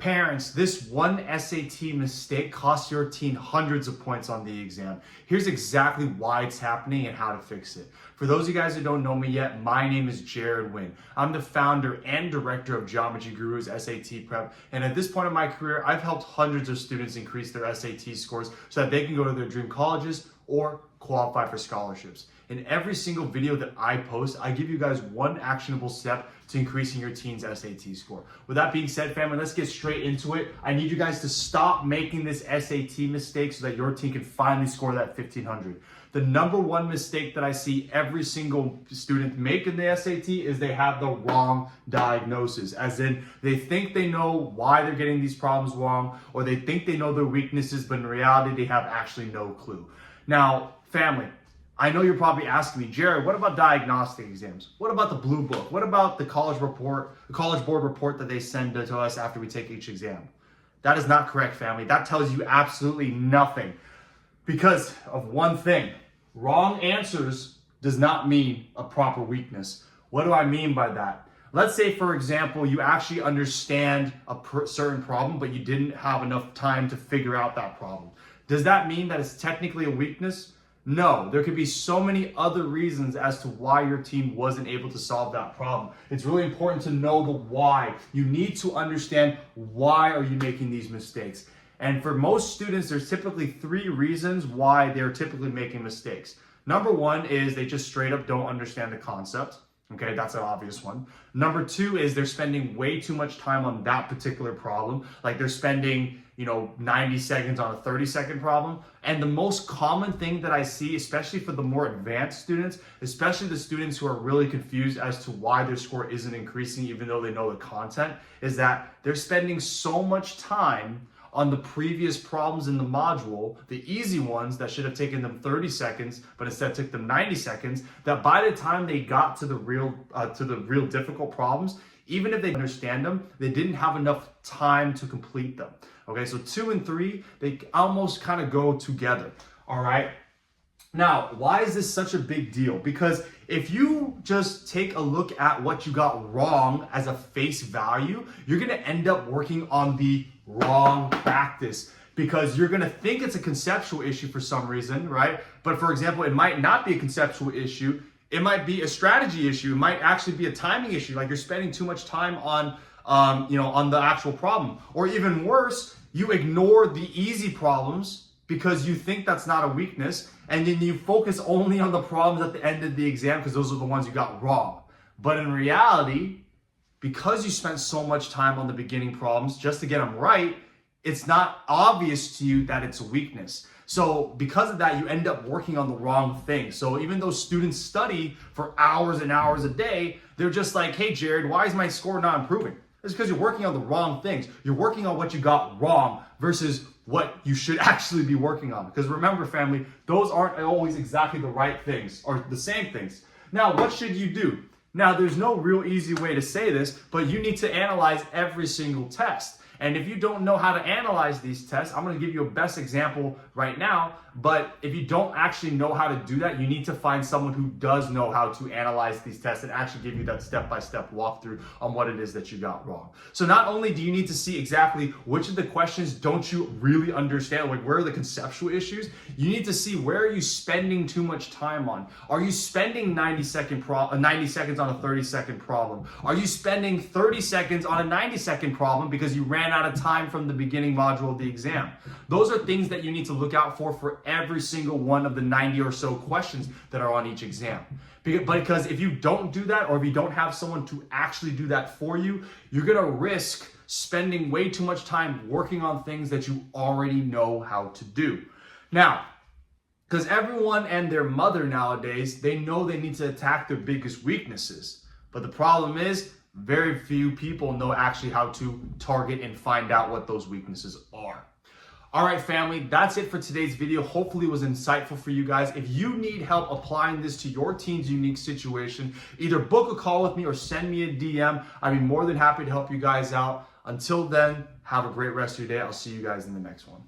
Parents, this one SAT mistake costs your teen hundreds of points on the exam. Here's exactly why it's happening and how to fix it. For those of you guys who don't know me yet, my name is Jared Wynn. I'm the founder and director of Geometry Gurus SAT Prep. And at this point in my career, I've helped hundreds of students increase their SAT scores so that they can go to their dream colleges or qualify for scholarships. In every single video that I post, I give you guys one actionable step to increasing your teen's SAT score. With that being said, family, let's get straight into it. I need you guys to stop making this SAT mistake so that your teen can finally score that 1500. The number one mistake that I see every single student make in the SAT is they have the wrong diagnosis. As in, they think they know why they're getting these problems wrong, or they think they know their weaknesses, but in reality, they have actually no clue. Now, family, I know you're probably asking me, Jared, what about diagnostic exams? What about the blue book? What about the college board report that they send to us after we take each exam? That is not correct, family. That tells you absolutely nothing because of one thing. Wrong answers does not mean a proper weakness. What do I mean by that? Let's say, for example, you actually understand a certain problem, but you didn't have enough time to figure out that problem. Does that mean that it's technically a weakness? No, there could be so many other reasons as to why your team wasn't able to solve that problem. It's really important to know the why. You need to understand why are you making these mistakes. And for most students, there's typically three reasons why they're typically making mistakes. Number one is they just straight up don't understand the concept. Okay, that's an obvious one. Number two is they're spending way too much time on that particular problem. Like they're spending, 90 seconds on a 30-second problem. And the most common thing that I see, especially for the more advanced students, especially the students who are really confused as to why their score isn't increasing even though they know the content, is that they're spending so much time on the previous problems in the module, the easy ones that should have taken them 30 seconds, but instead took them 90 seconds, that by the time they got to the real difficult problems, even if they understand them, they didn't have enough time to complete them. Okay, so 2 and 3, they almost kind of go together, all right? Now, why is this such a big deal? Because if you just take a look at what you got wrong as a face value, you're gonna end up working on the wrong practice because you're gonna think it's a conceptual issue for some reason, right? But for example, it might not be a conceptual issue. It might be a strategy issue. It might actually be a timing issue. Like you're spending too much time on the actual problem. Or even worse, you ignore the easy problems because you think that's not a weakness, and then you focus only on the problems at the end of the exam because those are the ones you got wrong. But in reality, because you spent so much time on the beginning problems just to get them right, it's not obvious to you that it's a weakness. So because of that, you end up working on the wrong thing. So even though students study for hours and hours a day, they're just like, hey, Jared, why is my score not improving? It's because you're working on the wrong things. You're working on what you got wrong versus what you should actually be working on. Because remember, family, those aren't always exactly the right things or the same things. Now, what should you do? Now, there's no real easy way to say this, but you need to analyze every single test. And if you don't know how to analyze these tests, I'm going to give you a best example right now. But if you don't actually know how to do that, you need to find someone who does know how to analyze these tests and actually give you that step-by-step walkthrough on what it is that you got wrong. So not only do you need to see exactly which of the questions don't you really understand, like where are the conceptual issues, you need to see where are you spending too much time on. Are you spending 90 seconds on a 30-second problem? Are you spending 30 seconds on a 90-second problem because you ran out of time from the beginning module of the exam? Those are things that you need to look out for every single one of the 90 or so questions that are on each exam. Because if you don't do that, or if you don't have someone to actually do that for you, you're gonna risk spending way too much time working on things that you already know how to do. Now, because everyone and their mother nowadays, they know they need to attack their biggest weaknesses. But the problem is, very few people know actually how to target and find out what those weaknesses are. All right, family, that's it for today's video. Hopefully it was insightful for you guys. If you need help applying this to your teen's unique situation, either book a call with me or send me a DM. I'd be more than happy to help you guys out. Until then, have a great rest of your day. I'll see you guys in the next one.